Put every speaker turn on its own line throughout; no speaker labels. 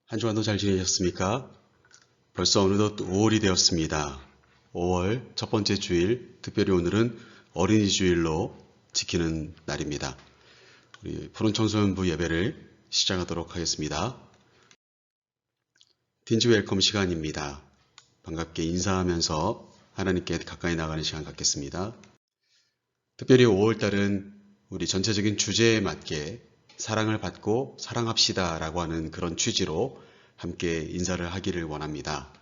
한 주간도 잘 지내셨습니까? 벌써 어느덧 5월이 되었습니다. 5월 첫 번째 주일, 특별히 오늘은 어린이 주일로 지키는 날입니다. 우리 푸른 청소년부 예배를 시작하도록 하겠습니다. 틴즈 웰컴 시간입니다. 반갑게 인사하면서 하나님께 가까이 나가는 시간 갖겠습니다. 특별히 5월달은 우리 전체적인 주제에 맞게 사랑을 받고 사랑합시다 라고 하는 그런 취지로 함께 인사를 하기를 원합니다.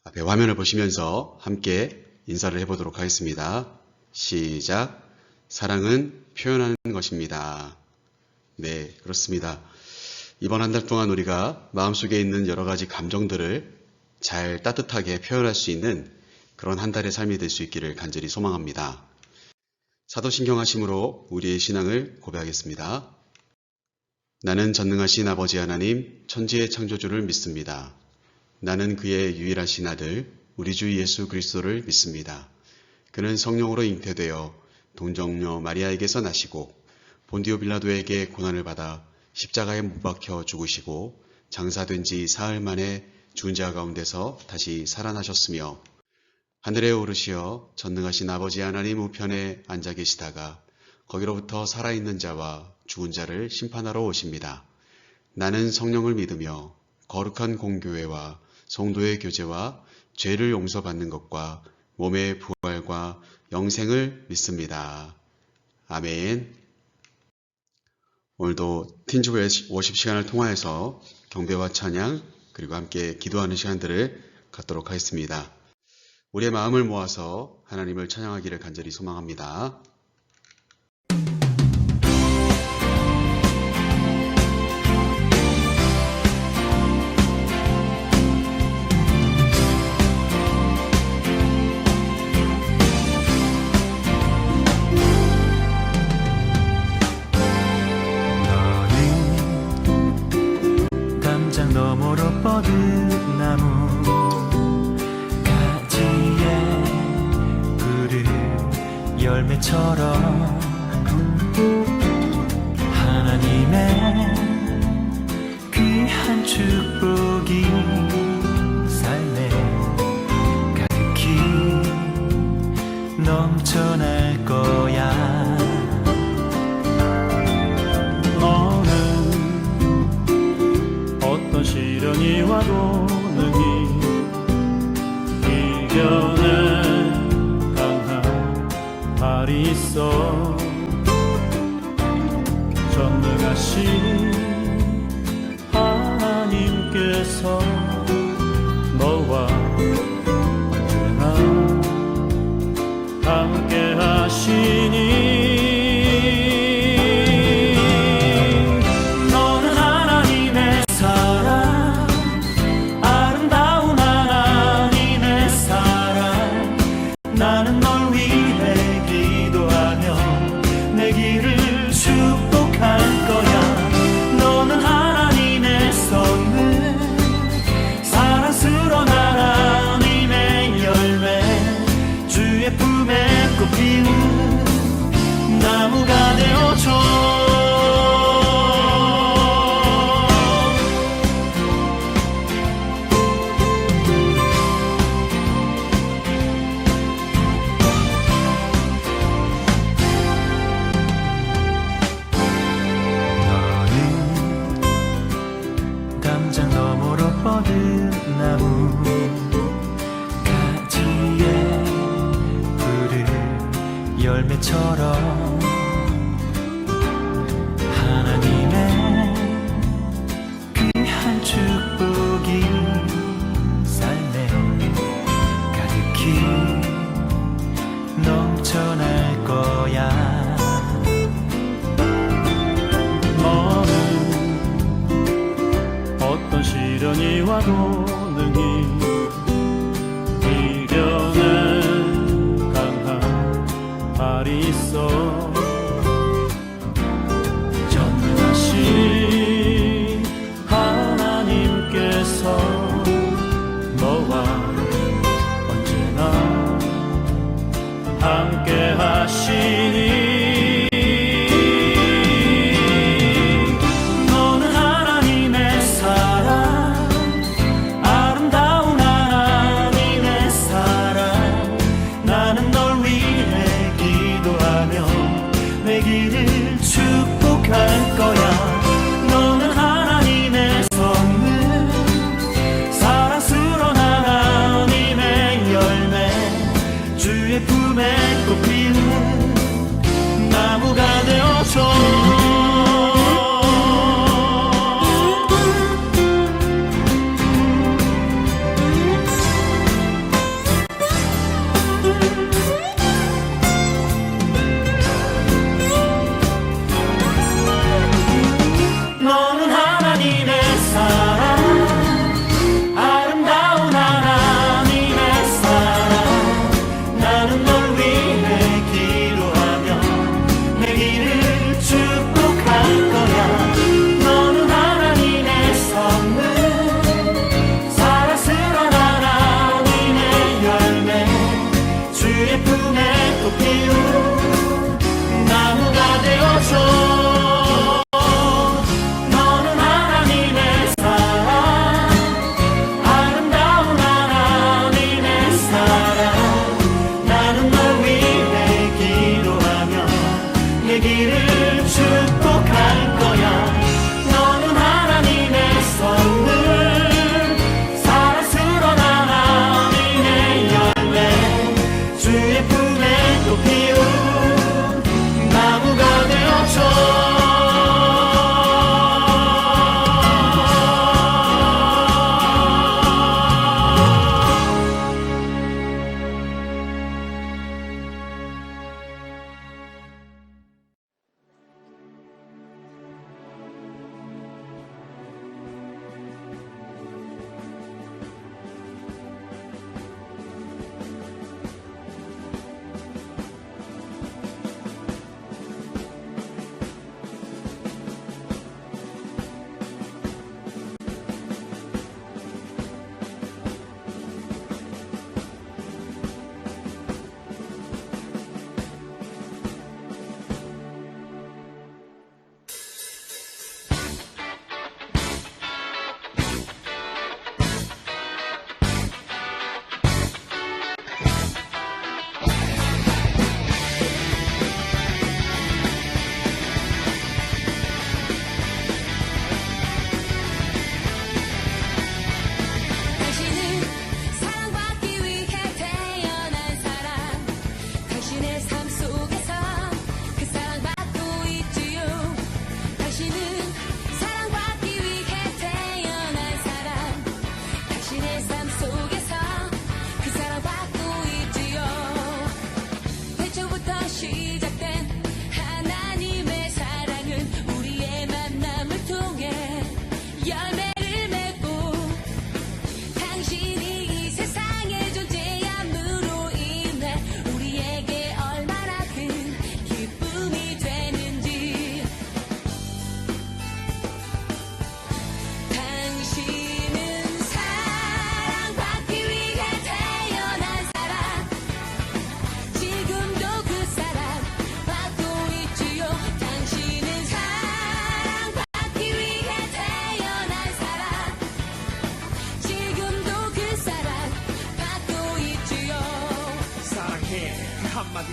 앞에 화면을 보시면서 함께 인사를 해보도록 하겠습니다. 시작. 사랑은 표현하는 것입니다. 네, 그렇습니다. 이번 한 달 동안 우리가 마음속에 있는 여러 가지 감정들을 잘 따뜻하게 표현할 수 있는 그런 한 달의 삶이 될 수 있기를 간절히 소망합니다. 사도신경하심으로 우리의 신앙을 고백하겠습니다. 나는 전능하신 아버지 하나님, 천지의 창조주를 믿습니다. 나는 그의 유일하신 아들, 우리 주 예수 그리스도를 믿습니다. 그는 성령으로 잉태되어 동정녀 마리아에게서 나시고 본디오 빌라도에게 고난을 받아 십자가에 못 박혀 죽으시고 장사된 지 사흘 만에 죽은 자 가운데서 다시 살아나셨으며 하늘에 오르시어 전능하신 아버지 하나님 우편에 앉아 계시다가 거기로부터 살아있는 자와 죽은 자를 심판하러 오십니다. 나는 성령을 믿으며 거룩한 공교회와 성도의 교제와 죄를 용서받는 것과 몸의 부활과 영생을 믿습니다. 아멘. 오늘도 틴즈 워십 시간을 통하여서 경배와 찬양 그리고 함께 기도하는 시간들을 갖도록 하겠습니다. 우리의 마음을 모아서 하나님을 찬양하기를 간절히 소망합니다.
너는 담장 너머로 뻗은 나무 열매처럼 하나님의 귀한 축복이 삶에 가득히 넘쳐날 거야.
너는 어떤 시련이 와도 능히 이겨내 말이 있어. 전능하신 하나님께서 너와 언제나 함께 하시니 너는 하나님의 사랑, 아름다운 하나님의 사랑. 나는 널 위해 내 길을 축복할 거야. 너는 하나님의 선물, 사랑스러운 하나님의 열매, 주의 품에 꽃 피운 나무가 되어줘.
뻗은 나무 가지에 푸른 열매처럼 하나님의 귀한 축복이 삶에 가득히 넘쳐날 거야.
시련이 와도 능히 이겨낸 강한 발이 있어. 전능하신 하나님께서 너와 언제나 함께 하시니 너는 하나님의 사랑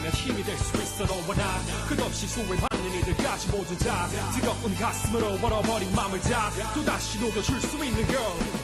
있으면 힘이 될 수 있어 너와 나 끝없이 수행받는 이들까지 모두 다 뜨거운 가슴으로 얼어버린 맘을 다 또다시 녹여줄 수 있는 girl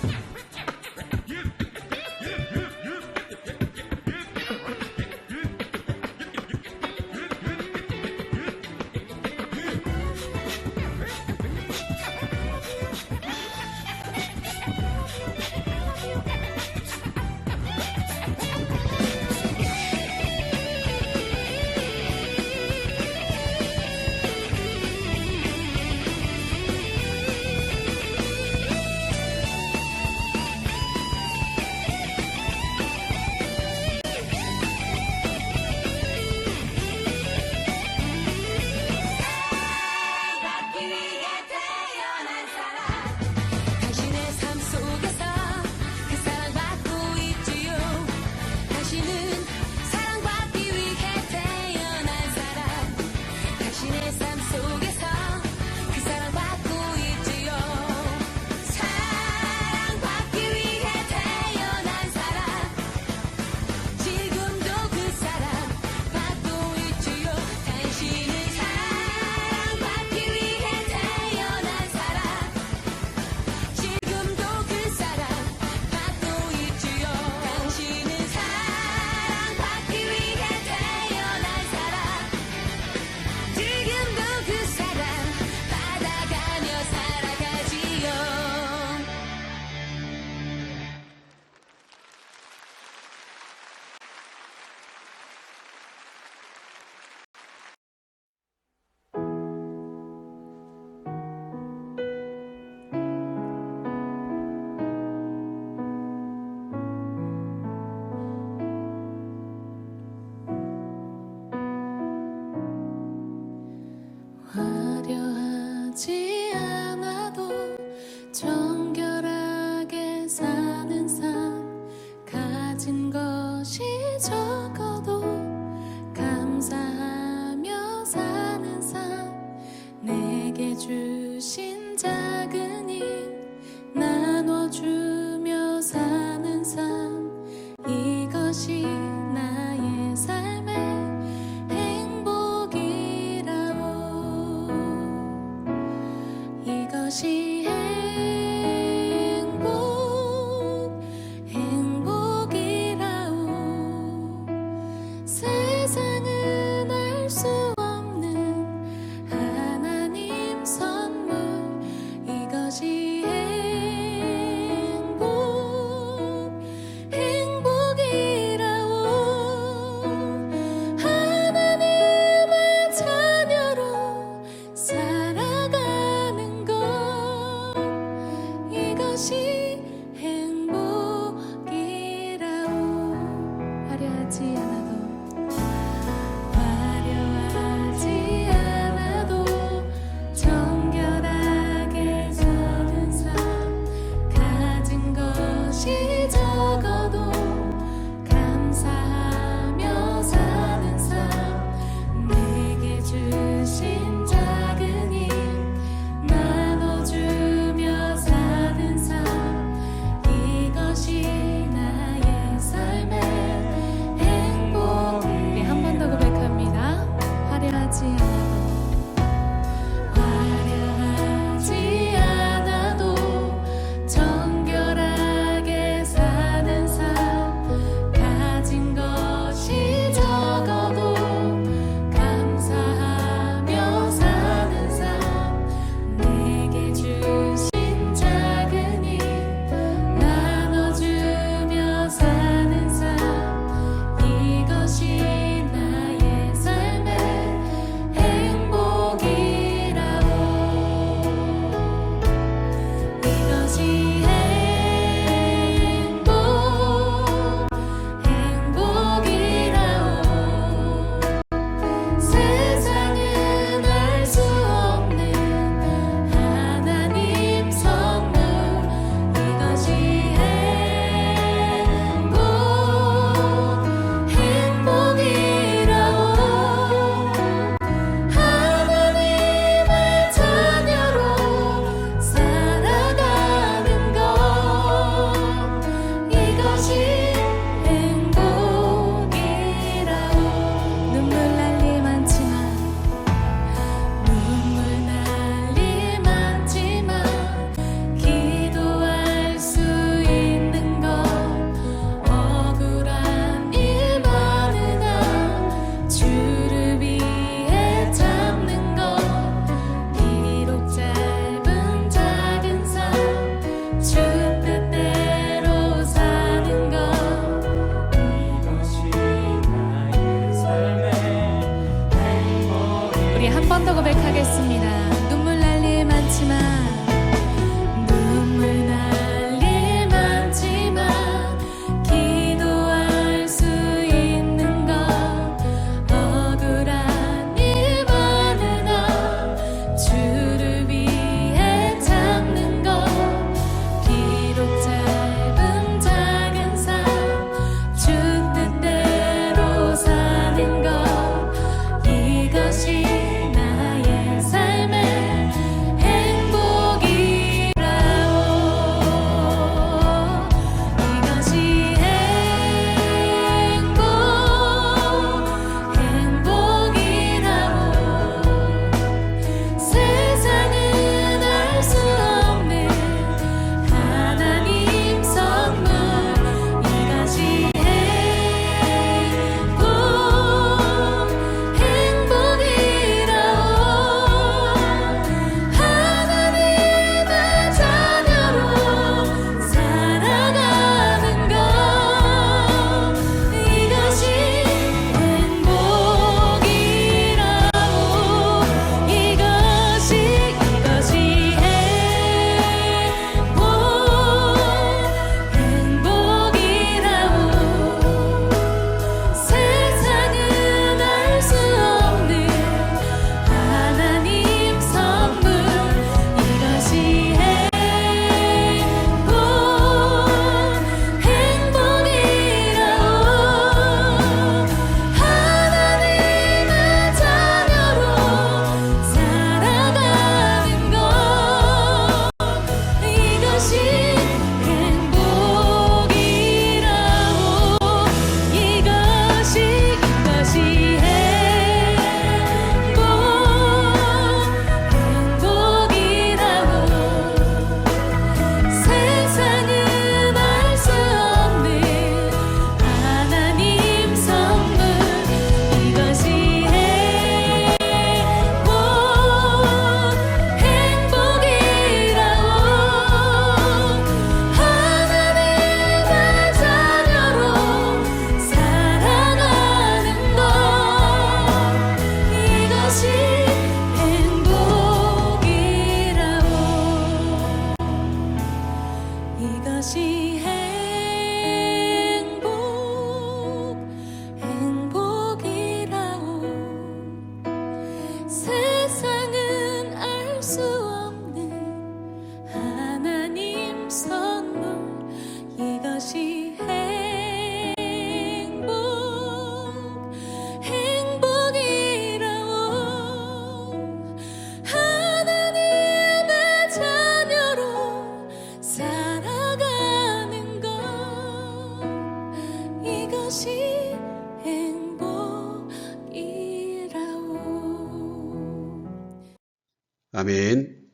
화려하지 않아도 정결하게 사는 삶 가진 것이 적어도 감사하며 사는 삶 내게 주신 작은 힘 나눠주며 사는 삶 이것이 나의 삶의 이것이 행복이라오 세상은 알 수 없는 하나님 선물 이것이 행복이라오 하나님의 자녀로 살아가는 이것이 행복이라오 화려하지 않아도 정결하게 사는 삶 가진 것이 적어도 감사하며 사는 삶 내게 주신 작은 힘 나눠주며 사는 삶 이것이 행복이라오. 세상은 알 수 없는 하나님 선물. 이것이 행복이라오. 하나님의 자녀로 살아가는 것. 이것이 행복이라오.
아멘.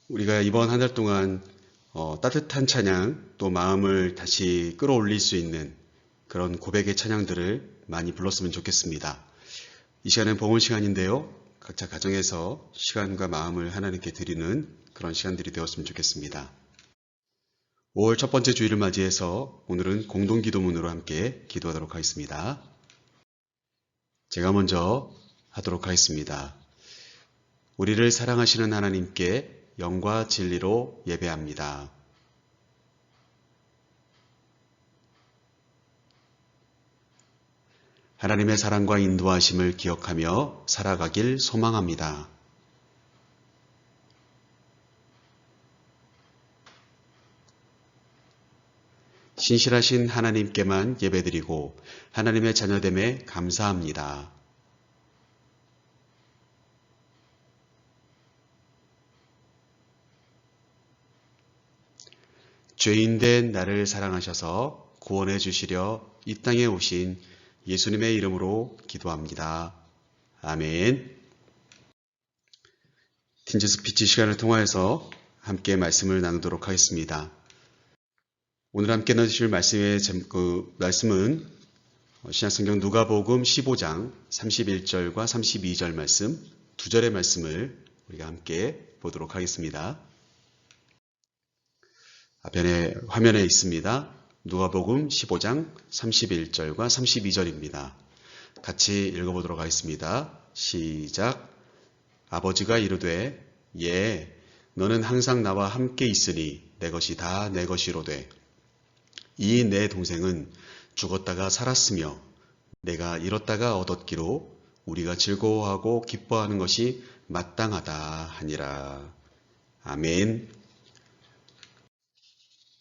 우리가 이번 한 달 동안 따뜻한 찬양, 또 마음을 다시 끌어올릴 수 있는 그런 고백의 찬양들을 많이 불렀으면 좋겠습니다. 이 시간은 봉헌 시간인데요. 각자 가정에서 시간과 마음을 하나님께 드리는 그런 시간들이 되었으면 좋겠습니다. 5월 첫 번째 주일을 맞이해서 오늘은 공동기도문으로 함께 기도하도록 하겠습니다. 제가 먼저 하도록 하겠습니다. 우리를 사랑하시는 하나님께 영과 진리로 예배합니다. 하나님의 사랑과 인도하심을 기억하며 살아가길 소망합니다. 신실하신 하나님께만 예배드리고 하나님의 자녀됨에 감사합니다. 죄인된 나를 사랑하셔서 구원해 주시려 이 땅에 오신 예수님의 이름으로 기도합니다. 아멘. 틴즈 스피치 시간을 통하여서 함께 말씀을 나누도록 하겠습니다. 오늘 함께 나누실 말씀은 신약성경 누가복음 15장 31절과 32절 말씀, 두 절의 말씀을 우리가 함께 보도록 하겠습니다. 앞에 화면에 있습니다. 누가복음 15장 31절과 32절입니다. 같이 읽어보도록 하겠습니다. 시작. 아버지가 이르되 예, 너는 항상 나와 함께 있으니 내 것이 다 내 것이로되 이 내 동생은 죽었다가 살았으며 내가 잃었다가 얻었기로 우리가 즐거워하고 기뻐하는 것이 마땅하다 하니라. 아멘.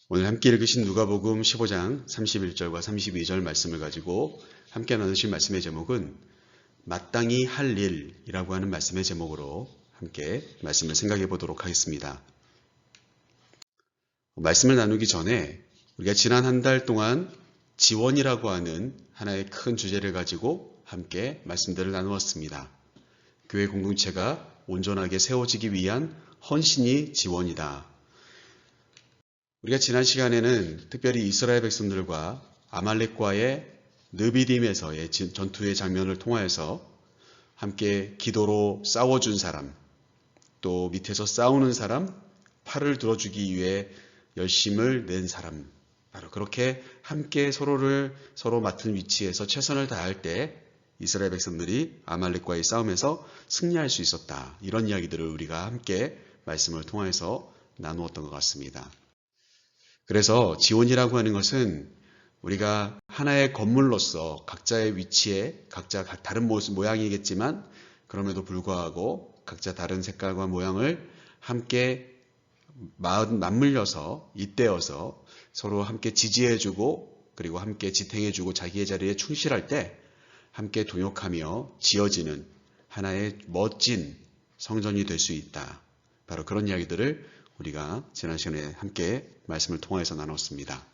오늘 함께 읽으신 누가복음 15장 31절과 32절 말씀을 가지고 함께 나누실 말씀의 제목은 마땅히 할 일이라고 하는 말씀의 제목으로 함께 말씀을 생각해 보도록 하겠습니다. 말씀을 나누기 전에 우리가 지난 한 달 동안 지원이라고 하는 하나의 큰 주제를 가지고 함께 말씀들을 나누었습니다. 교회 공동체가 온전하게 세워지기 위한 헌신이 지원이다. 우리가 지난 시간에는 특별히 이스라엘 백성들과 아말렉과의 느비딤에서의 전투의 장면을 통하여서 함께 기도로 싸워준 사람, 또 밑에서 싸우는 사람, 팔을 들어주기 위해 열심을 낸 사람, 바로 그렇게 함께 서로 맡은 위치에서 최선을 다할 때 이스라엘 백성들이 아말렉과의 싸움에서 승리할 수 있었다. 이런 이야기들을 우리가 함께 말씀을 통해서 나누었던 것 같습니다. 그래서 지원이라고 하는 것은 우리가 하나의 건물로서 각자의 위치에 각자 다른 모양이겠지만 그럼에도 불구하고 각자 다른 색깔과 모양을 함께 맞물려서 잇대어서 서로 함께 지지해주고 그리고 함께 지탱해주고 자기의 자리에 충실할 때 함께 동역하며 지어지는 하나의 멋진 성전이 될 수 있다. 바로 그런 이야기들을 우리가 지난 시간에 함께 말씀을 통해서 나눴습니다.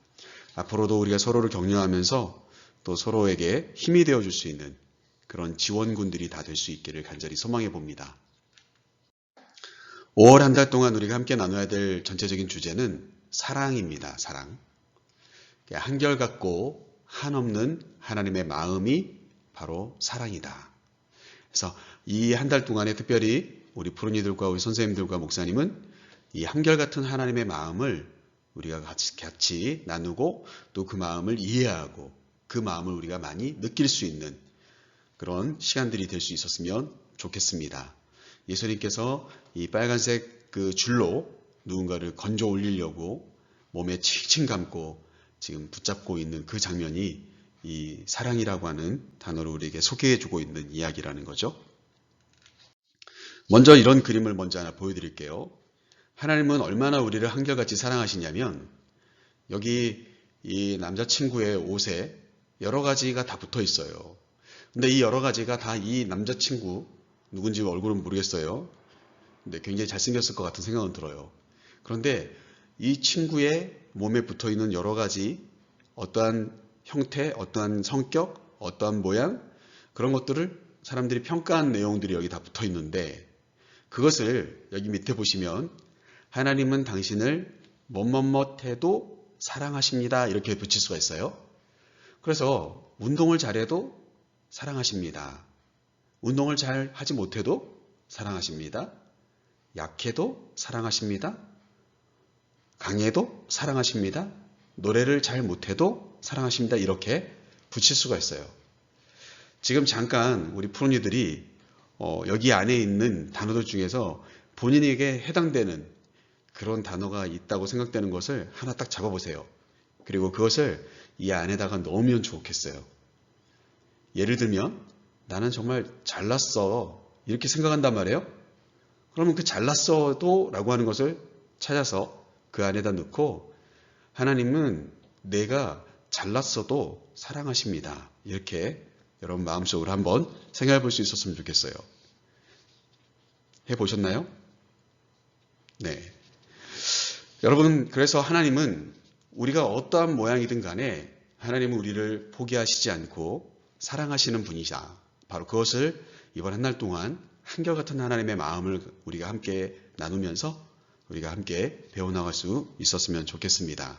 앞으로도 우리가 서로를 격려하면서 또 서로에게 힘이 되어줄 수 있는 그런 지원군들이 다 될 수 있기를 간절히 소망해 봅니다. 5월 한 달 동안 우리가 함께 나눠야 될 전체적인 주제는 사랑입니다. 사랑. 한결같고 한없는 하나님의 마음이 바로 사랑이다. 그래서 이 한 달 동안에 특별히 우리 푸른이들과 우리 선생님들과 목사님은 이 한결같은 하나님의 마음을 우리가 같이 나누고 또 그 마음을 이해하고 그 마음을 우리가 많이 느낄 수 있는 그런 시간들이 될 수 있었으면 좋겠습니다. 예수님께서 이 빨간색 그 줄로 누군가를 건져 올리려고 몸에 칭칭 감고 지금 붙잡고 있는 그 장면이 이 사랑이라고 하는 단어로 우리에게 소개해주고 있는 이야기라는 거죠. 먼저 이런 그림을 먼저 하나 보여드릴게요. 하나님은 얼마나 우리를 한결같이 사랑하시냐면 여기 이 남자친구의 옷에 여러 가지가 다 붙어 있어요. 근데 이 여러 가지가 다 이 남자친구, 누군지 얼굴은 모르겠어요. 근데 굉장히 잘생겼을 것 같은 생각은 들어요. 그런데 이 친구의 몸에 붙어 있는 여러 가지 어떠한 형태, 어떠한 성격, 어떠한 모양, 그런 것들을 사람들이 평가한 내용들이 여기 다 붙어 있는데 그것을 여기 밑에 보시면 하나님은 당신을 뭐뭐뭐해도 사랑하십니다. 이렇게 붙일 수가 있어요. 그래서 운동을 잘해도 사랑하십니다. 운동을 잘 하지 못해도 사랑하십니다. 약해도 사랑하십니다. 강해도 사랑하십니다. 노래를 잘 못해도 사랑하십니다. 이렇게 붙일 수가 있어요. 지금 잠깐 우리 푸른이들이 여기 안에 있는 단어들 중에서 본인에게 해당되는 그런 단어가 있다고 생각되는 것을 하나 딱 잡아보세요. 그리고 그것을 이 안에다가 넣으면 좋겠어요. 예를 들면 나는 정말 잘났어 이렇게 생각한단 말이에요. 그러면 그 잘났어도 라고 하는 것을 찾아서 그 안에다 넣고 하나님은 내가 잘났어도 사랑하십니다. 이렇게 여러분 마음속으로 한번 생각해 볼 수 있었으면 좋겠어요. 해보셨나요? 네. 여러분, 그래서 하나님은 우리가 어떠한 모양이든 간에 하나님은 우리를 포기하시지 않고 사랑하시는 분이다. 바로 그것을 이번 한 달 동안 한결같은 하나님의 마음을 우리가 함께 나누면서 우리가 함께 배워나갈 수 있었으면 좋겠습니다.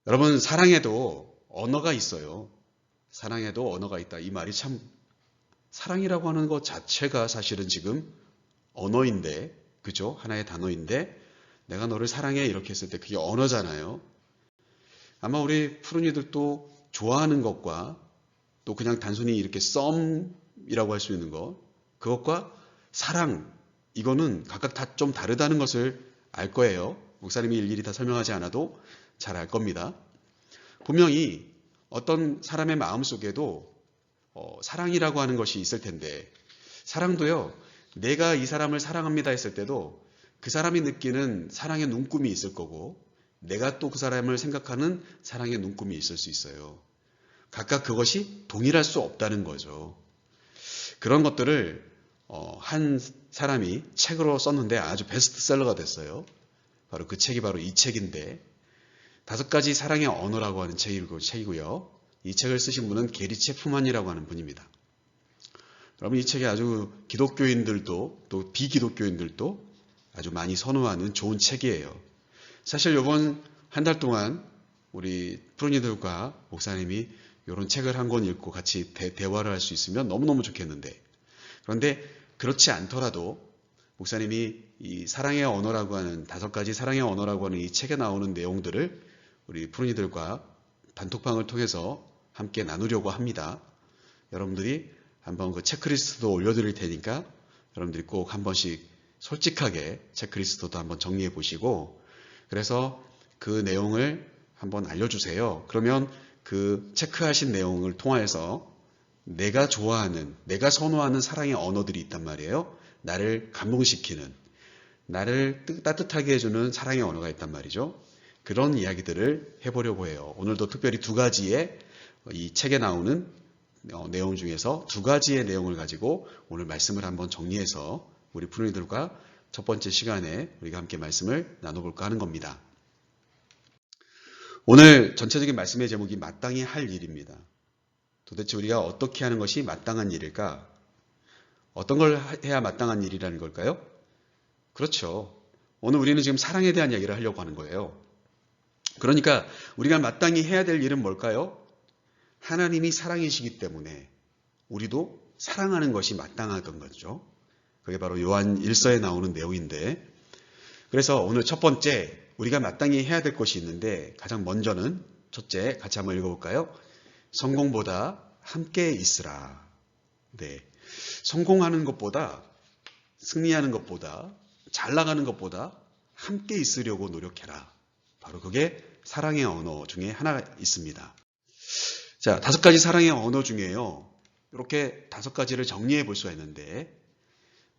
여러분, 사랑에도 언어가 있어요. 사랑에도 언어가 있다. 이 말이 참 사랑이라고 하는 것 자체가 사실은 지금 언어인데, 그죠? 하나의 단어인데 내가 너를 사랑해 이렇게 했을 때 그게 언어잖아요. 아마 우리 푸른이들도 좋아하는 것과 또 그냥 단순히 이렇게 썸이라고 할 수 있는 것, 그것과 사랑, 이거는 각각 다 좀 다르다는 것을 알 거예요. 목사님이 일일이 다 설명하지 않아도 잘 알 겁니다. 분명히 어떤 사람의 마음속에도 사랑이라고 하는 것이 있을 텐데 사랑도요, 내가 이 사람을 사랑합니다 했을 때도 그 사람이 느끼는 사랑의 눈금이 있을 거고 내가 또 그 사람을 생각하는 사랑의 눈금이 있을 수 있어요. 각각 그것이 동일할 수 없다는 거죠. 그런 것들을 한 사람이 책으로 썼는데 아주 베스트셀러가 됐어요. 바로 그 책이 바로 이 책인데 5가지 사랑의 언어라고 하는 책이고요. 이 책을 쓰신 분은 게리 체프만이라고 하는 분입니다. 여러분, 이 책이 아주 기독교인들도 또 비기독교인들도 아주 많이 선호하는 좋은 책이에요. 사실 이번 한 달 동안 우리 푸른이들과 목사님이 이런 책을 한 권 읽고 같이 대화를 할 수 있으면 너무너무 좋겠는데 그런데 그렇지 않더라도 목사님이 이 사랑의 언어라고 하는 5가지 사랑의 언어라고 하는 이 책에 나오는 내용들을 우리 푸른이들과 단톡방을 통해서 함께 나누려고 합니다. 여러분들이 한번 그 체크리스트도 올려드릴 테니까 여러분들이 꼭 한 번씩 솔직하게 체크리스트도 한번 정리해 보시고 그래서 그 내용을 한번 알려주세요. 그러면 그 체크하신 내용을 통해서 내가 좋아하는, 내가 선호하는 사랑의 언어들이 있단 말이에요. 나를 감동시키는, 나를 따뜻하게 해주는 사랑의 언어가 있단 말이죠. 그런 이야기들을 해보려고 해요. 오늘도 특별히 2가지의 이 책에 나오는 내용 중에서 2가지의 내용을 가지고 오늘 말씀을 한번 정리해서 우리 푸른이들과 첫 번째 시간에 우리가 함께 말씀을 나눠볼까 하는 겁니다. 오늘 전체적인 말씀의 제목이 마땅히 할 일입니다. 도대체 우리가 어떻게 하는 것이 마땅한 일일까? 어떤 걸 해야 마땅한 일이라는 걸까요? 그렇죠. 오늘 우리는 지금 사랑에 대한 이야기를 하려고 하는 거예요. 그러니까 우리가 마땅히 해야 될 일은 뭘까요? 하나님이 사랑이시기 때문에 우리도 사랑하는 것이 마땅하던 거죠. 그게 바로 요한 1서에 나오는 내용인데 그래서 오늘 첫 번째 우리가 마땅히 해야 될 것이 있는데 가장 먼저는 첫째 같이 한번 읽어볼까요? 성공보다 함께 있으라. 네, 성공하는 것보다 승리하는 것보다 잘 나가는 것보다 함께 있으려고 노력해라. 바로 그게 사랑의 언어 중에 하나가 있습니다. 자, 5가지 사랑의 언어 중에요. 이렇게 5가지를 정리해 볼 수가 있는데,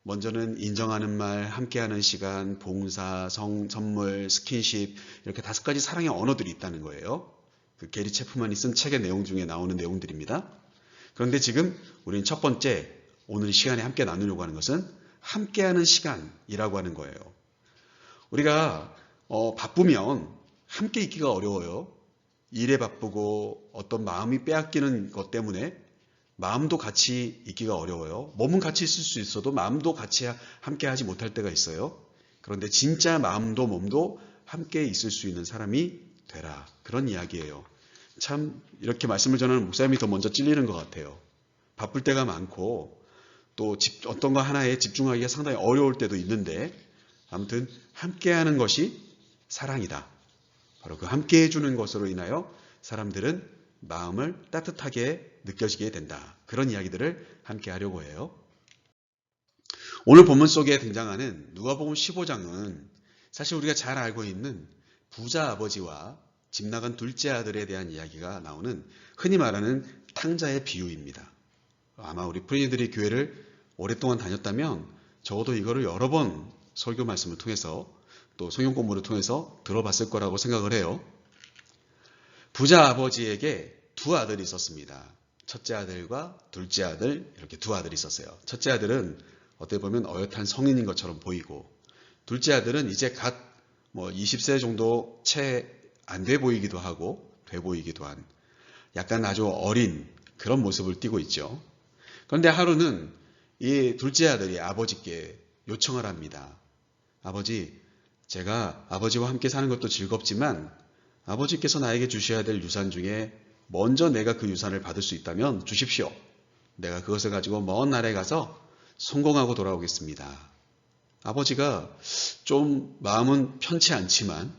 먼저는 인정하는 말, 함께하는 시간, 봉사, 선물, 스킨십, 이렇게 5가지 사랑의 언어들이 있다는 거예요. 그 게리 체프만이 쓴 책의 내용 중에 나오는 내용들입니다. 그런데 지금 우리는 첫 번째, 오늘 시간에 함께 나누려고 하는 것은 함께하는 시간이라고 하는 거예요. 우리가 바쁘면 함께 있기가 어려워요. 일에 바쁘고 어떤 마음이 빼앗기는 것 때문에 마음도 같이 있기가 어려워요. 몸은 같이 있을 수 있어도 마음도 같이 함께 하지 못할 때가 있어요. 그런데 진짜 마음도 몸도 함께 있을 수 있는 사람이 되라. 그런 이야기예요. 참 이렇게 말씀을 전하는 목사님이 더 먼저 찔리는 것 같아요. 바쁠 때가 많고 또 어떤 거 하나에 집중하기가 상당히 어려울 때도 있는데, 아무튼 함께하는 것이 사랑이다. 바로 그 함께 해주는 것으로 인하여 사람들은 마음을 따뜻하게 느껴지게 된다. 그런 이야기들을 함께 하려고 해요. 오늘 본문 속에 등장하는 누가복음 15장은 사실 우리가 잘 알고 있는 부자 아버지와 집 나간 둘째 아들에 대한 이야기가 나오는 흔히 말하는 탕자의 비유입니다. 아마 우리 프리니들이 교회를 오랫동안 다녔다면 적어도 이거를 여러 번 설교 말씀을 통해서 또 성경 공부를 통해서 들어봤을 거라고 생각을 해요. 부자 아버지에게 2 아들이 있었습니다. 첫째 아들과 둘째 아들, 이렇게 2 아들이 있었어요. 첫째 아들은 어떻게 보면 어엿한 성인인 것처럼 보이고, 둘째 아들은 이제 갓 20세 정도 채 안 돼 보이기도 하고 돼 보이기도 한 약간 아주 어린 그런 모습을 띠고 있죠. 그런데 하루는 이 둘째 아들이 아버지께 요청을 합니다. 아버지, 제가 아버지와 함께 사는 것도 즐겁지만 아버지께서 나에게 주셔야 될 유산 중에 먼저 내가 그 유산을 받을 수 있다면 주십시오. 내가 그것을 가지고 먼 나라에 가서 성공하고 돌아오겠습니다. 아버지가 좀 마음은 편치 않지만,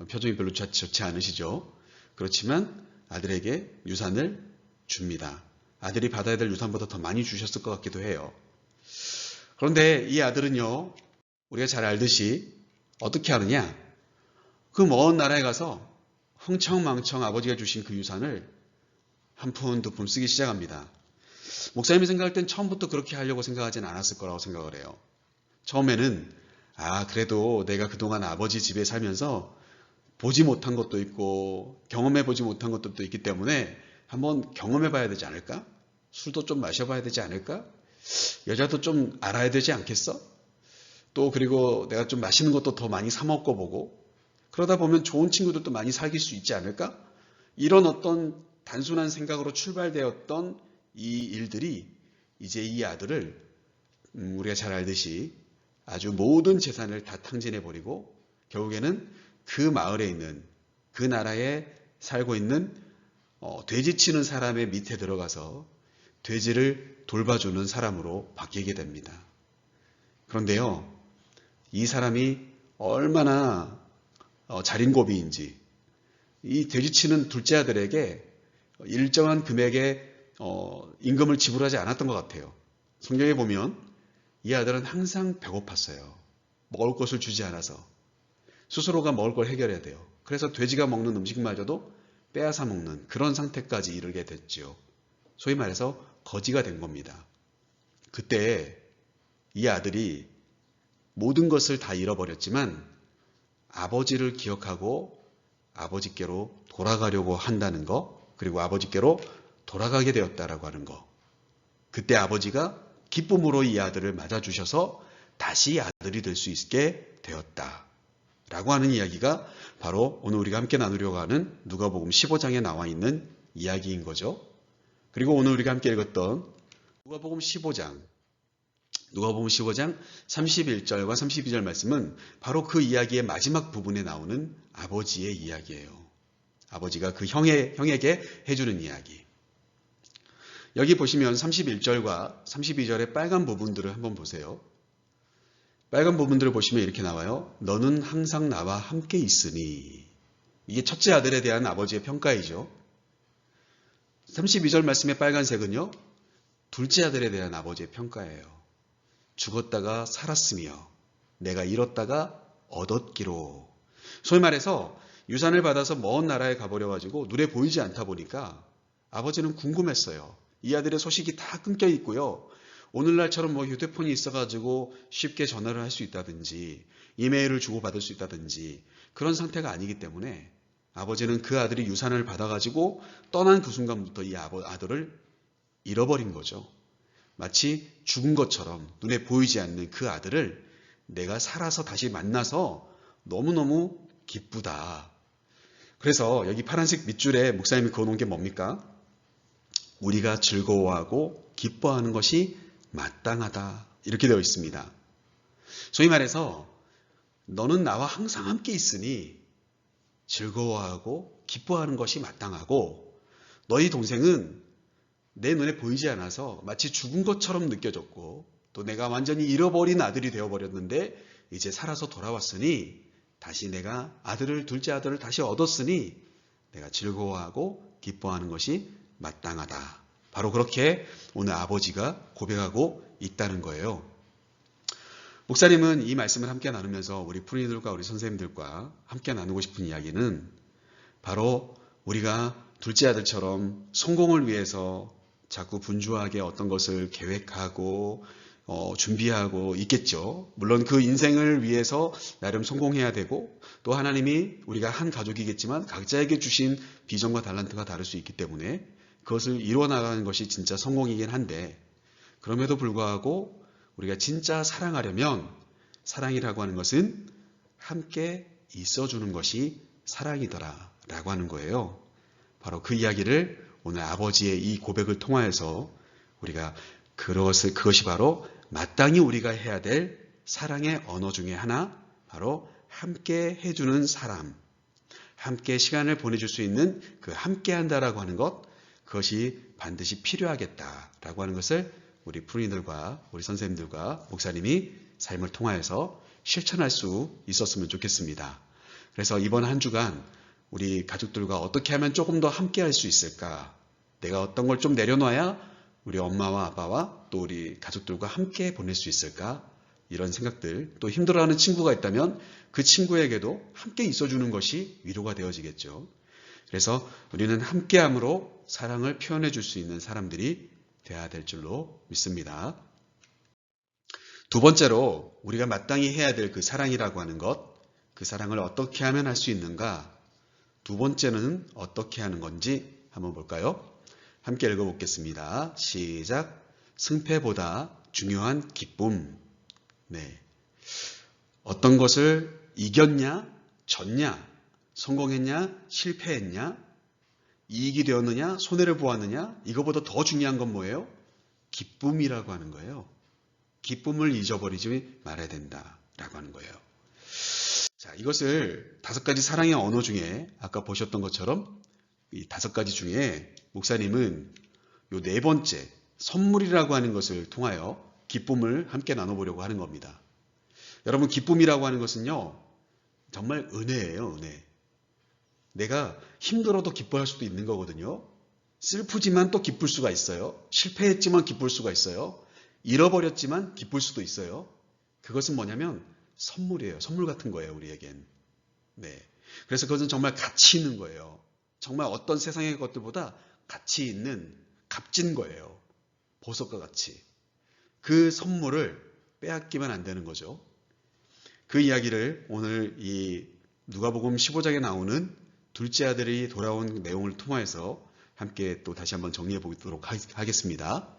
표정이 별로 좋지 않으시죠? 그렇지만 아들에게 유산을 줍니다. 아들이 받아야 될 유산보다 더 많이 주셨을 것 같기도 해요. 그런데 이 아들은요, 우리가 잘 알듯이 어떻게 하느냐? 그 먼 나라에 가서 흥청망청 아버지가 주신 그 유산을 한 푼, 2푼 쓰기 시작합니다. 목사님이 생각할 땐 처음부터 그렇게 하려고 생각하진 않았을 거라고 생각을 해요. 처음에는 그래도 내가 그동안 아버지 집에 살면서 보지 못한 것도 있고 경험해 보지 못한 것들도 있기 때문에 한번 경험해 봐야 되지 않을까? 술도 좀 마셔봐야 되지 않을까? 여자도 좀 알아야 되지 않겠어? 또 그리고 내가 좀 맛있는 것도 더 많이 사 먹고 보고, 그러다 보면 좋은 친구들도 많이 사귈 수 있지 않을까? 이런 어떤 단순한 생각으로 출발되었던 이 일들이 이제 이 아들을 우리가 잘 알듯이 아주 모든 재산을 다 탕진해버리고 결국에는 그 마을에 있는, 그 나라에 살고 있는 돼지치는 사람의 밑에 들어가서 돼지를 돌봐주는 사람으로 바뀌게 됩니다. 그런데요, 이 사람이 얼마나 자린고비인지 이 돼지치는 둘째 아들에게 일정한 금액의 임금을 지불하지 않았던 것 같아요. 성경에 보면 이 아들은 항상 배고팠어요. 먹을 것을 주지 않아서 스스로가 먹을 걸 해결해야 돼요. 그래서 돼지가 먹는 음식마저도 빼앗아 먹는 그런 상태까지 이르게 됐죠. 소위 말해서 거지가 된 겁니다. 그때 이 아들이 모든 것을 다 잃어버렸지만 아버지를 기억하고 아버지께로 돌아가려고 한다는 거, 그리고 아버지께로 돌아가게 되었다라고 하는 거. 그때 아버지가 기쁨으로 이 아들을 맞아주셔서 다시 아들이 될 수 있게 되었다 라고 하는 이야기가 바로 오늘 우리가 함께 나누려고 하는 누가복음 15장에 나와 있는 이야기인 거죠. 그리고 오늘 우리가 함께 읽었던 누가복음 15장 31절과 32절 말씀은 바로 그 이야기의 마지막 부분에 나오는 아버지의 이야기예요. 아버지가 그 형에게 해주는 이야기. 여기 보시면 31절과 32절의 빨간 부분들을 한번 보세요. 빨간 부분들을 보시면 이렇게 나와요. 너는 항상 나와 함께 있으니. 이게 첫째 아들에 대한 아버지의 평가이죠. 32절 말씀의 빨간색은요, 둘째 아들에 대한 아버지의 평가예요. 죽었다가 살았으며 내가 잃었다가 얻었기로. 소위 말해서 유산을 받아서 먼 나라에 가버려 가지고 눈에 보이지 않다 보니까 아버지는 궁금했어요. 이 아들의 소식이 다 끊겨 있고요. 오늘날처럼 뭐 휴대폰이 있어가지고 쉽게 전화를 할 수 있다든지 이메일을 주고받을 수 있다든지 그런 상태가 아니기 때문에 아버지는 그 아들이 유산을 받아가지고 떠난 그 순간부터 이 아들을 잃어버린 거죠. 마치 죽은 것처럼 눈에 보이지 않는 그 아들을 내가 살아서 다시 만나서 너무너무 기쁘다. 그래서 여기 파란색 밑줄에 목사님이 그어놓은 게 뭡니까? 우리가 즐거워하고 기뻐하는 것이 마땅하다. 이렇게 되어 있습니다. 소위 말해서 너는 나와 항상 함께 있으니 즐거워하고 기뻐하는 것이 마땅하고 너희 동생은 내 눈에 보이지 않아서 마치 죽은 것처럼 느껴졌고 또 내가 완전히 잃어버린 아들이 되어버렸는데 이제 살아서 돌아왔으니 다시 내가 둘째 아들을 다시 얻었으니 내가 즐거워하고 기뻐하는 것이 마땅하다. 바로 그렇게 오늘 아버지가 고백하고 있다는 거예요. 목사님은 이 말씀을 함께 나누면서 우리 푸른이들과 우리 선생님들과 함께 나누고 싶은 이야기는 바로 우리가 둘째 아들처럼 성공을 위해서 자꾸 분주하게 어떤 것을 계획하고 준비하고 있겠죠. 물론 그 인생을 위해서 나름 성공해야 되고 또 하나님이 우리가 한 가족이겠지만 각자에게 주신 비전과 달란트가 다를 수 있기 때문에 그것을 이루어나가는 것이 진짜 성공이긴 한데 그럼에도 불구하고 우리가 진짜 사랑하려면 사랑이라고 하는 것은 함께 있어주는 것이 사랑이더라 라고 하는 거예요. 바로 그 이야기를 오늘 아버지의 이 고백을 통하여서 우리가 그것이 바로 마땅히 우리가 해야 될 사랑의 언어 중에 하나, 바로 함께 해주는 사람, 함께 시간을 보내줄 수 있는 그 함께 한다라고 하는 것, 그것이 반드시 필요하겠다라고 하는 것을 우리 푸른이들과 우리 선생님들과 목사님이 삶을 통하여서 실천할 수 있었으면 좋겠습니다. 그래서 이번 한 주간 우리 가족들과 어떻게 하면 조금 더 함께 할 수 있을까? 내가 어떤 걸 좀 내려놔야 우리 엄마와 아빠와 또 우리 가족들과 함께 보낼 수 있을까? 이런 생각들, 또 힘들어하는 친구가 있다면 그 친구에게도 함께 있어주는 것이 위로가 되어지겠죠. 그래서 우리는 함께함으로 사랑을 표현해 줄 수 있는 사람들이 되어야 될 줄로 믿습니다. 두 번째로 우리가 마땅히 해야 될 그 사랑이라고 하는 것, 그 사랑을 어떻게 하면 할 수 있는가? 두 번째는 어떻게 하는 건지 한번 볼까요? 함께 읽어보겠습니다. 시작. 승패보다 중요한 기쁨. 네. 어떤 것을 이겼냐, 졌냐, 성공했냐, 실패했냐, 이익이 되었느냐, 손해를 보았느냐, 이거보다 더 중요한 건 뭐예요? 기쁨이라고 하는 거예요. 기쁨을 잊어버리지 말아야 된다라고 하는 거예요. 자, 이것을 5가지 사랑의 언어 중에 아까 보셨던 것처럼 이 5가지 중에 목사님은 요 4번째 선물이라고 하는 것을 통하여 기쁨을 함께 나눠보려고 하는 겁니다. 여러분, 기쁨이라고 하는 것은요, 정말 은혜예요, 은혜. 내가 힘들어도 기뻐할 수도 있는 거거든요. 슬프지만 또 기쁠 수가 있어요. 실패했지만 기쁠 수가 있어요. 잃어버렸지만 기쁠 수도 있어요. 그것은 뭐냐면 선물이에요. 선물 같은 거예요, 우리에겐. 네. 그래서 그것은 정말 가치 있는 거예요. 정말 어떤 세상의 것들보다 가치 있는 값진 거예요. 보석과 같이. 그 선물을 빼앗기면 안 되는 거죠. 그 이야기를 오늘 이 누가복음 15장에 나오는 둘째 아들이 돌아온 내용을 통해서 함께 또 다시 한번 정리해 보도록 하겠습니다.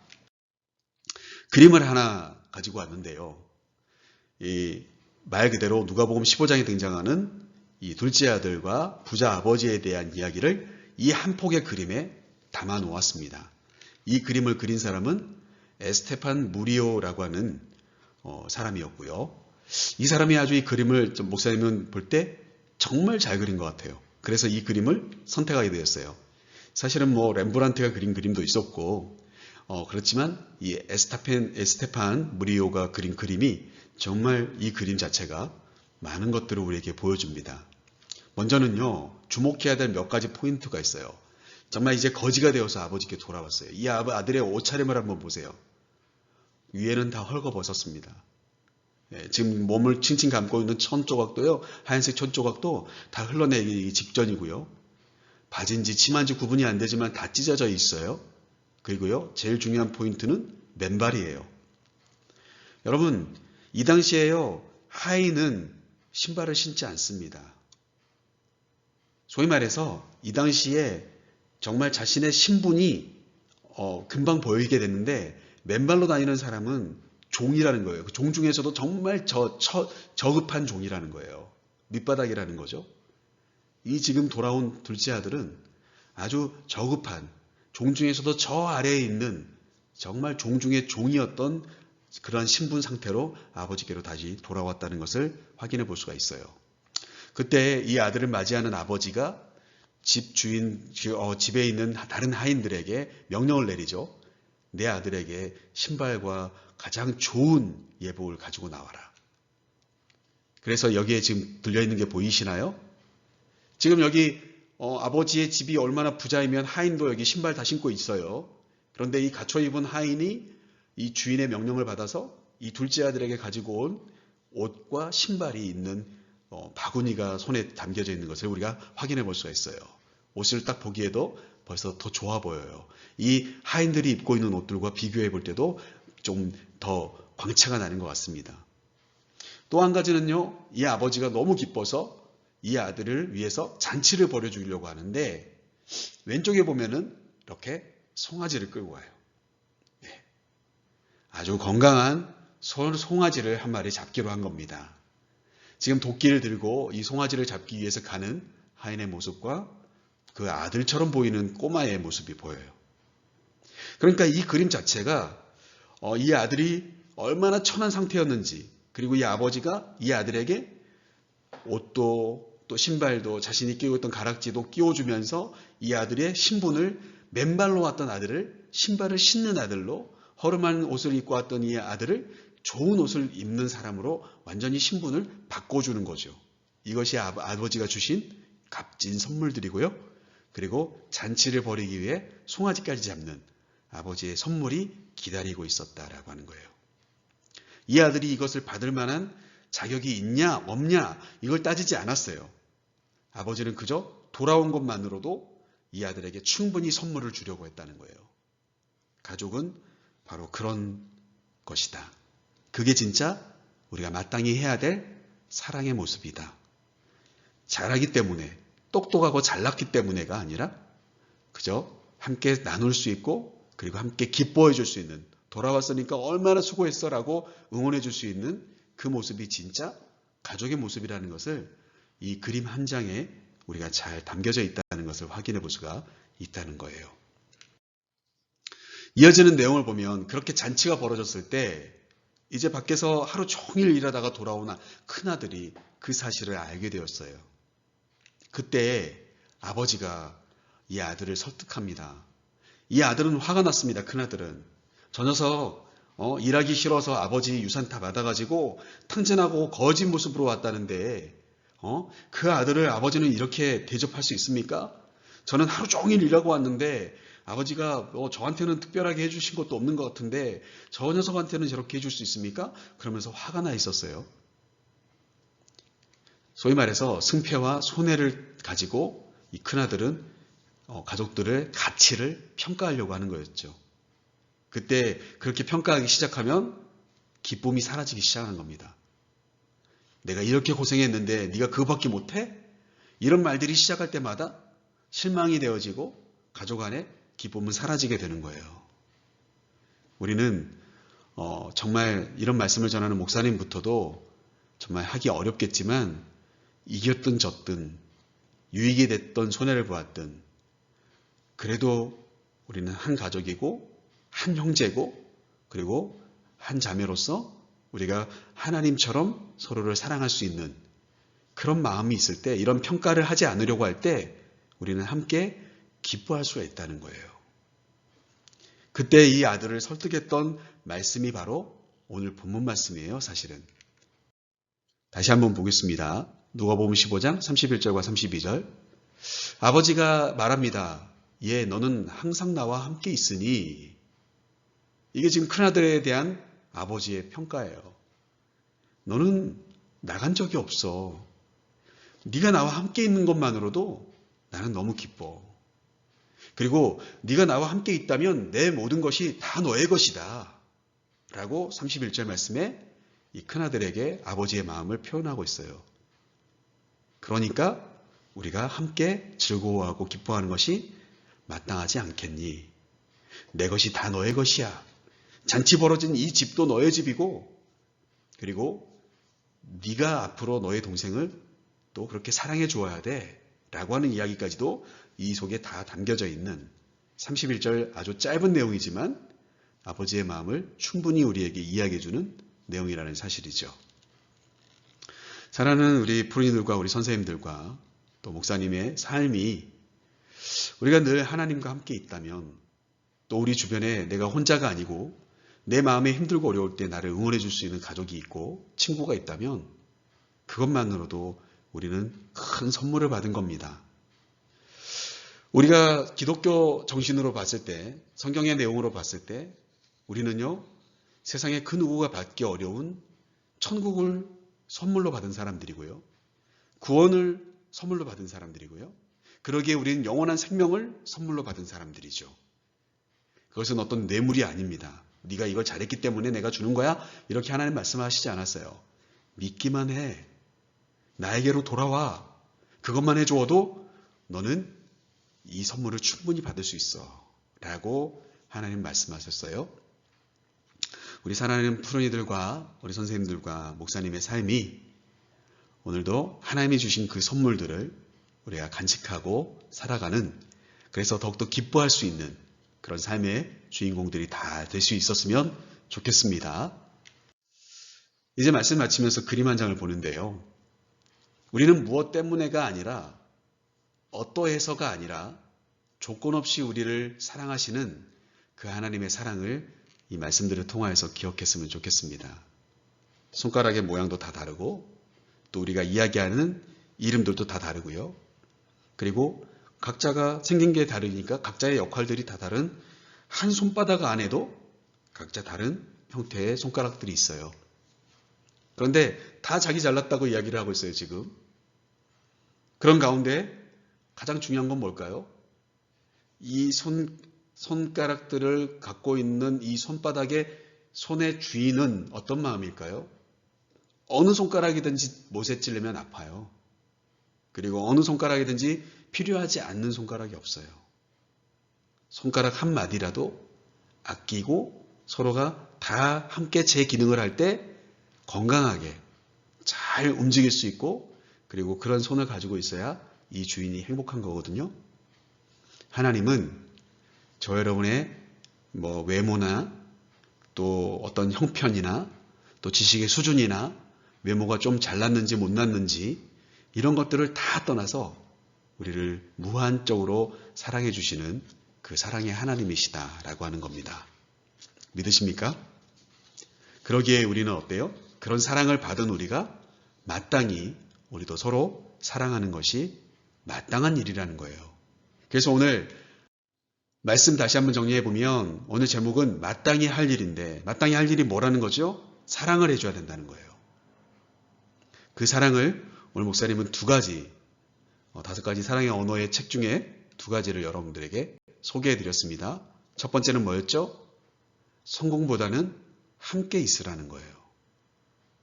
그림을 하나 가지고 왔는데요. 이 말 그대로 누가복음 15장에 등장하는 이 둘째 아들과 부자 아버지에 대한 이야기를 이 한 폭의 그림에 담아 놓았습니다. 이 그림을 그린 사람은 에스테판 무리오라고 하는 사람이었고요. 이 사람이 아주 이 그림을 목사님은 볼 때 정말 잘 그린 것 같아요. 그래서 이 그림을 선택하게 되었어요. 사실은 뭐 렘브란트가 그린 그림도 있었고 그렇지만 이 에스테판 무리오가 그린 그림이 정말 이 그림 자체가 많은 것들을 우리에게 보여줍니다. 먼저는요, 주목해야 될 몇 가지 포인트가 있어요. 정말 이제 거지가 되어서 아버지께 돌아왔어요. 이 아들의 옷차림을 한번 보세요. 위에는 다 헐거벗었습니다. 지금 몸을 칭칭 감고 있는 천 조각도요, 하얀색 천 조각도 다 흘러내리기 직전이고요. 바지인지 치마인지 구분이 안 되지만 다 찢어져 있어요. 그리고요, 제일 중요한 포인트는 맨발이에요. 여러분, 이 당시에요, 하인은 신발을 신지 않습니다. 소위 말해서 이 당시에 정말 자신의 신분이 금방 보이게 됐는데, 맨발로 다니는 사람은 종이라는 거예요. 그 종 중에서도 정말 저급한 종이라는 거예요. 밑바닥이라는 거죠. 이 지금 돌아온 둘째 아들은 아주 저급한 종 중에서도 저 아래에 있는 정말 종 중의 종이었던 그러한 신분 상태로 아버지께로 다시 돌아왔다는 것을 확인해 볼 수가 있어요. 그때 이 아들을 맞이하는 아버지가 집 주인, 집에 있는 다른 하인들에게 명령을 내리죠. 내 아들에게 신발과 가장 좋은 예복을 가지고 나와라. 그래서 여기에 지금 들려있는 게 보이시나요? 지금 여기 아버지의 집이 얼마나 부자이면 하인도 여기 신발 다 신고 있어요. 그런데 이 갖춰 입은 하인이 이 주인의 명령을 받아서 이 둘째 아들에게 가지고 온 옷과 신발이 있는 바구니가 손에 담겨져 있는 것을 우리가 확인해 볼 수가 있어요. 옷을 딱 보기에도 벌써 더 좋아 보여요. 이 하인들이 입고 있는 옷들과 비교해 볼 때도 좀 더 광채가 나는 것 같습니다. 또 한 가지는요, 이 아버지가 너무 기뻐서 이 아들을 위해서 잔치를 벌여주려고 하는데, 왼쪽에 보면은 이렇게 송아지를 끌고 와요. 네. 아주 건강한 송아지를 한 마리 잡기로 한 겁니다. 지금 도끼를 들고 이 송아지를 잡기 위해서 가는 하인의 모습과 그 아들처럼 보이는 꼬마의 모습이 보여요. 그러니까 이 그림 자체가 이 아들이 얼마나 천한 상태였는지, 그리고 이 아버지가 이 아들에게 옷도 또 신발도 자신이 끼고 있던 가락지도 끼워주면서 이 아들의 신분을, 맨발로 왔던 아들을 신발을 신는 아들로, 허름한 옷을 입고 왔던 이 아들을 좋은 옷을 입는 사람으로 완전히 신분을 바꿔주는 거죠. 이것이 아버지가 주신 값진 선물들이고요. 그리고 잔치를 벌이기 위해 송아지까지 잡는 아버지의 선물이 기다리고 있었다라고 하는 거예요. 이 아들이 이것을 받을 만한 자격이 있냐 없냐 이걸 따지지 않았어요. 아버지는 그저 돌아온 것만으로도 이 아들에게 충분히 선물을 주려고 했다는 거예요. 가족은 바로 그런 것이다. 그게 진짜 우리가 마땅히 해야 될 사랑의 모습이다. 잘하기 때문에, 똑똑하고 잘났기 때문에가 아니라 그저 함께 나눌 수 있고, 그리고 함께 기뻐해 줄 수 있는, 돌아왔으니까 얼마나 수고했어 라고 응원해 줄 수 있는 그 모습이 진짜 가족의 모습이라는 것을 이 그림 한 장에 우리가 잘 담겨져 있다는 것을 확인해 볼 수가 있다는 거예요. 이어지는 내용을 보면 그렇게 잔치가 벌어졌을 때 이제 밖에서 하루 종일 일하다가 돌아온 큰아들이 그 사실을 알게 되었어요. 그때 아버지가 이 아들을 설득합니다. 이 아들은 화가 났습니다. 큰아들은. 저 녀석 일하기 싫어서 아버지 유산 다 받아가지고 탕진하고 거짓 모습으로 왔다는데 그 아들을 아버지는 이렇게 대접할 수 있습니까? 저는 하루 종일 일하고 왔는데 아버지가 저한테는 특별하게 해주신 것도 없는 것 같은데 저 녀석한테는 저렇게 해줄 수 있습니까? 그러면서 화가 나 있었어요. 소위 말해서 승패와 손해를 가지고 이 큰아들은 가족들의 가치를 평가하려고 하는 거였죠. 그때 그렇게 평가하기 시작하면 기쁨이 사라지기 시작한 겁니다. 내가 이렇게 고생했는데 네가 그거밖에 못해? 이런 말들이 시작할 때마다 실망이 되어지고 가족 안에 기쁨은 사라지게 되는 거예요. 우리는 정말 이런 말씀을 전하는 목사님부터도 정말 하기 어렵겠지만 이겼든 졌든 유익이 됐던 손해를 보았든 그래도 우리는 한 가족이고 한 형제고 그리고 한 자매로서 우리가 하나님처럼 서로를 사랑할 수 있는 그런 마음이 있을 때, 이런 평가를 하지 않으려고 할 때 우리는 함께 기뻐할 수가 있다는 거예요. 그때 이 아들을 설득했던 말씀이 바로 오늘 본문 말씀이에요. 사실은. 다시 한번 보겠습니다. 누가복음 15장 31절과 32절. 아버지가 말합니다. 예, 너는 항상 나와 함께 있으니. 이게 지금 큰아들에 대한 아버지의 평가예요. 너는 나간 적이 없어. 네가 나와 함께 있는 것만으로도 나는 너무 기뻐. 그리고 네가 나와 함께 있다면 내 모든 것이 다 너의 것이다. 라고 31절 말씀에 이 큰아들에게 아버지의 마음을 표현하고 있어요. 그러니까 우리가 함께 즐거워하고 기뻐하는 것이 마땅하지 않겠니? 내 것이 다 너의 것이야. 잔치 벌어진 이 집도 너의 집이고, 그리고 네가 앞으로 너의 동생을 또 그렇게 사랑해 주어야 돼. 라고 하는 이야기까지도 이 속에 다 담겨져 있는 31절 아주 짧은 내용이지만 아버지의 마음을 충분히 우리에게 이야기해 주는 내용이라는 사실이죠. 사랑하는 우리 프로님들과 우리 선생님들과 또 목사님의 삶이 우리가 늘 하나님과 함께 있다면, 또 우리 주변에 내가 혼자가 아니고 내 마음에 힘들고 어려울 때 나를 응원해 줄 수 있는 가족이 있고 친구가 있다면 그것만으로도 우리는 큰 선물을 받은 겁니다. 우리가 기독교 정신으로 봤을 때, 성경의 내용으로 봤을 때 우리는요, 세상에 그 누구가 받기 어려운 천국을 선물로 받은 사람들이고요, 구원을 선물로 받은 사람들이고요, 그러기에 우리는 영원한 생명을 선물로 받은 사람들이죠. 그것은 어떤 뇌물이 아닙니다. 네가 이걸 잘했기 때문에 내가 주는 거야, 이렇게 하나님 말씀하시지 않았어요. 믿기만 해. 나에게로 돌아와. 그것만 해주어도 너는 이 선물을 충분히 받을 수 있어. 라고 하나님 말씀하셨어요. 우리 사랑하는 푸른이들과 우리 선생님들과 목사님의 삶이 오늘도 하나님이 주신 그 선물들을 우리가 간직하고 살아가는, 그래서 더욱더 기뻐할 수 있는 그런 삶의 주인공들이 다 될 수 있었으면 좋겠습니다. 이제 말씀 마치면서 그림 한 장을 보는데요. 우리는 무엇 때문에가 아니라, 어떠해서가 아니라 조건 없이 우리를 사랑하시는 그 하나님의 사랑을 이 말씀들을 통하여서 기억했으면 좋겠습니다. 손가락의 모양도 다 다르고, 또 우리가 이야기하는 이름들도 다 다르고요. 그리고 각자가 생긴 게 다르니까 각자의 역할들이 다 다른 한 손바닥 안에도 각자 다른 형태의 손가락들이 있어요. 그런데 다 자기 잘났다고 이야기를 하고 있어요, 지금. 그런 가운데 가장 중요한 건 뭘까요? 이 손가락들을 갖고 있는 이 손바닥의 손의 주인은 어떤 마음일까요? 어느 손가락이든지 못에 찔리면 아파요. 그리고 어느 손가락이든지 필요하지 않는 손가락이 없어요. 손가락 한 마디라도 아끼고 서로가 다 함께 제 기능을 할 때 건강하게 잘 움직일 수 있고, 그리고 그런 손을 가지고 있어야 이 주인이 행복한 거거든요. 하나님은 저 여러분의 외모나 또 어떤 형편이나 또 지식의 수준이나 외모가 좀 잘났는지 못났는지 이런 것들을 다 떠나서 우리를 무한적으로 사랑해 주시는 그 사랑의 하나님이시다라고 하는 겁니다. 믿으십니까? 그러기에 우리는 어때요? 그런 사랑을 받은 우리가 마땅히 우리도 서로 사랑하는 것이 마땅한 일이라는 거예요. 그래서 오늘 말씀 다시 한번 정리해 보면 오늘 제목은 마땅히 할 일인데, 마땅히 할 일이 뭐라는 거죠? 사랑을 해줘야 된다는 거예요. 그 사랑을 오늘 목사님은 2가지, 5가지 사랑의 언어의 책 중에 2가지를 여러분들에게 소개해 드렸습니다. 첫 번째는 뭐였죠? 성공보다는 함께 있으라는 거예요.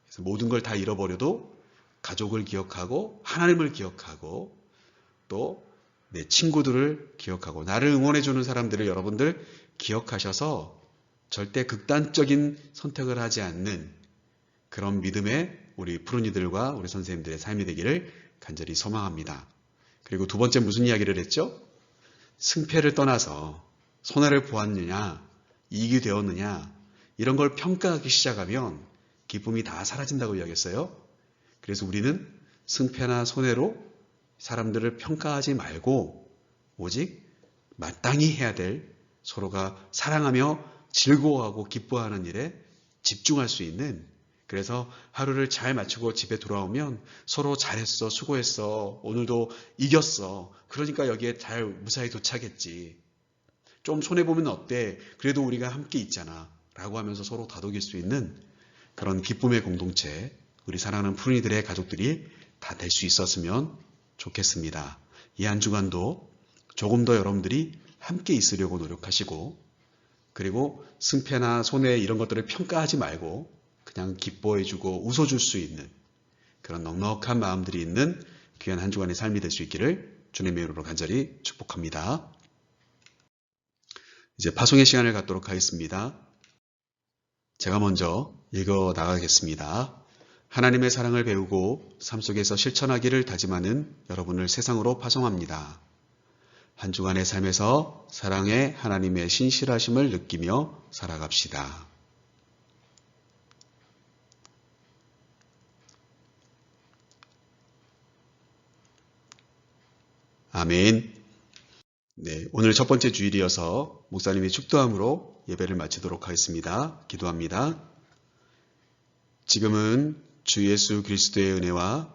그래서 모든 걸 다 잃어버려도 가족을 기억하고 하나님을 기억하고 또 내 친구들을 기억하고 나를 응원해주는 사람들을 여러분들 기억하셔서 절대 극단적인 선택을 하지 않는 그런 믿음의 우리 푸른이들과 우리 선생님들의 삶이 되기를 간절히 소망합니다. 그리고 2번째 무슨 이야기를 했죠? 승패를 떠나서 손해를 보았느냐, 이익이 되었느냐, 이런 걸 평가하기 시작하면 기쁨이 다 사라진다고 이야기했어요. 그래서 우리는 승패나 손해로 사람들을 평가하지 말고 오직 마땅히 해야 될, 서로가 사랑하며 즐거워하고 기뻐하는 일에 집중할 수 있는, 그래서 하루를 잘 마치고 집에 돌아오면 서로 잘했어, 수고했어, 오늘도 이겼어, 그러니까 여기에 잘 무사히 도착했지, 좀 손해보면 어때, 그래도 우리가 함께 있잖아 라고 하면서 서로 다독일 수 있는 그런 기쁨의 공동체, 우리 사랑하는 푸른이들의 가족들이 다 될 수 있었으면 좋겠습니다. 이 한 주간도 조금 더 여러분들이 함께 있으려고 노력하시고, 그리고 승패나 손해 이런 것들을 평가하지 말고 그냥 기뻐해주고 웃어줄 수 있는 그런 넉넉한 마음들이 있는 귀한 한 주간의 삶이 될 수 있기를 주님의 이름으로 간절히 축복합니다. 이제 파송의 시간을 갖도록 하겠습니다. 제가 먼저 읽어 나가겠습니다. 하나님의 사랑을 배우고 삶 속에서 실천하기를 다짐하는 여러분을 세상으로 파송합니다. 한 주간의 삶에서 사랑의 하나님의 신실하심을 느끼며 살아갑시다. 아멘. 네, 오늘 첫 번째 주일이어서 목사님이 축도함으로 예배를 마치도록 하겠습니다. 기도합니다. 지금은 주 예수 그리스도의 은혜와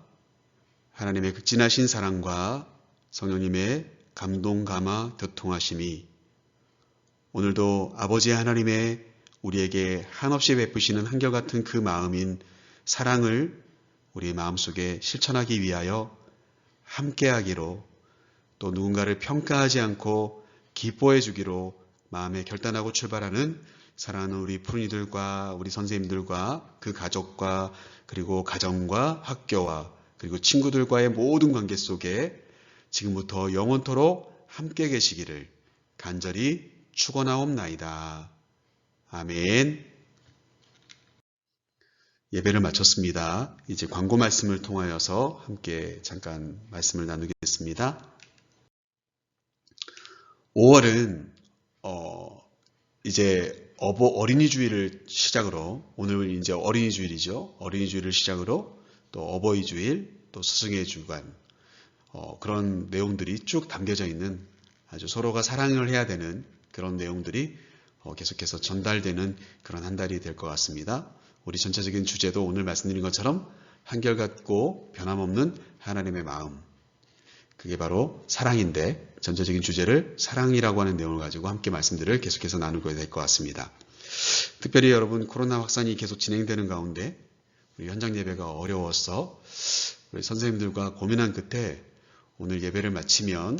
하나님의 극진하신 사랑과 성령님의 감동, 감화, 교통하심이 오늘도 아버지 하나님의 우리에게 한없이 베푸시는 한결같은 그 마음인 사랑을 우리 마음속에 실천하기 위하여 함께하기로, 또 누군가를 평가하지 않고 기뻐해 주기로 마음에 결단하고 출발하는 사랑하는 우리 푸른이들과 우리 선생님들과 그 가족과 그리고 가정과 학교와 그리고 친구들과의 모든 관계 속에 지금부터 영원토록 함께 계시기를 간절히 축원하옵나이다. 아멘. 예배를 마쳤습니다. 이제 광고 말씀을 통하여서 함께 잠깐 말씀을 나누겠습니다. 5월은 이제 어린이 주일을 시작으로, 오늘 이제 어린이 주일이죠. 어린이 주일을 시작으로 또 어버이 주일, 또 스승의 주간, 그런 내용들이 쭉 담겨져 있는 아주 서로가 사랑을 해야 되는 그런 내용들이 계속해서 전달되는 그런 한 달이 될 것 같습니다. 우리 전체적인 주제도 오늘 말씀드린 것처럼 한결같고 변함없는 하나님의 마음, 그게 바로 사랑인데 전체적인 주제를 사랑이라고 하는 내용을 가지고 함께 말씀들을 계속해서 나누게 될 것 같습니다. 특별히 여러분, 코로나 확산이 계속 진행되는 가운데 우리 현장 예배가 어려워서 우리 선생님들과 고민한 끝에 오늘 예배를 마치면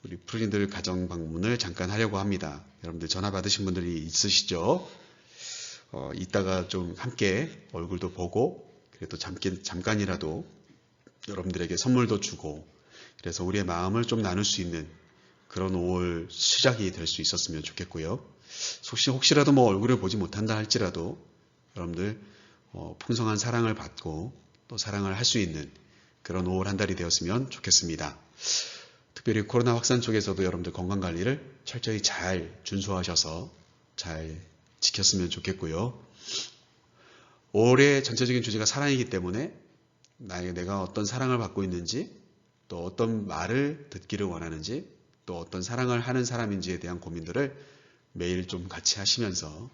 우리 푸른이들 가정 방문을 잠깐 하려고 합니다. 여러분들 전화 받으신 분들이 있으시죠? 이따가 좀 함께 얼굴도 보고, 그래도 잠깐이라도 여러분들에게 선물도 주고, 그래서 우리의 마음을 좀 나눌 수 있는 그런 5월 시작이 될 수 있었으면 좋겠고요. 혹시라도 뭐 얼굴을 보지 못한다 할지라도 여러분들 풍성한 사랑을 받고 또 사랑을 할 수 있는 그런 5월 한 달이 되었으면 좋겠습니다. 특별히 코로나 확산 쪽에서도 여러분들 건강관리를 철저히 잘 준수하셔서 잘 지켰으면 좋겠고요. 5월의 전체적인 주제가 사랑이기 때문에 내가 어떤 사랑을 받고 있는지, 또 어떤 말을 듣기를 원하는지, 또 어떤 사랑을 하는 사람인지에 대한 고민들을 매일 좀 같이 하시면서,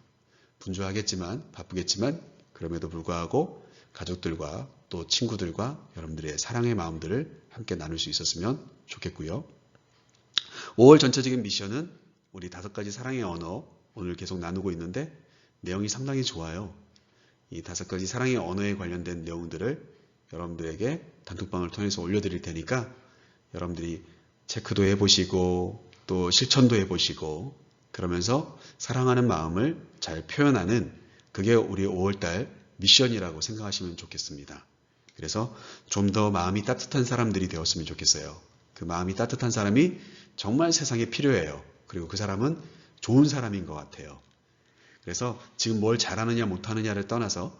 분주하겠지만 바쁘겠지만 그럼에도 불구하고 가족들과 또 친구들과 여러분들의 사랑의 마음들을 함께 나눌 수 있었으면 좋겠고요. 5월 전체적인 미션은 우리 5가지 사랑의 언어, 오늘 계속 나누고 있는데 내용이 상당히 좋아요. 이 5가지 사랑의 언어에 관련된 내용들을 여러분들에게 단톡방을 통해서 올려드릴 테니까 여러분들이 체크도 해보시고 또 실천도 해보시고, 그러면서 사랑하는 마음을 잘 표현하는, 그게 우리 5월달 미션이라고 생각하시면 좋겠습니다. 그래서 좀 더 마음이 따뜻한 사람들이 되었으면 좋겠어요. 그 마음이 따뜻한 사람이 정말 세상에 필요해요. 그리고 그 사람은 좋은 사람인 것 같아요. 그래서 지금 뭘 잘하느냐 못하느냐를 떠나서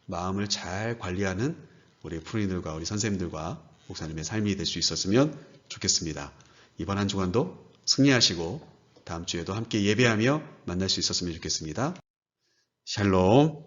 마음을 잘 관리하는 우리 푸른이들과 우리 선생님들과 목사님의 삶이 될 수 있었으면 좋겠습니다. 이번 한 주간도 승리하시고 다음 주에도 함께 예배하며 만날 수 있었으면 좋겠습니다. 샬롬.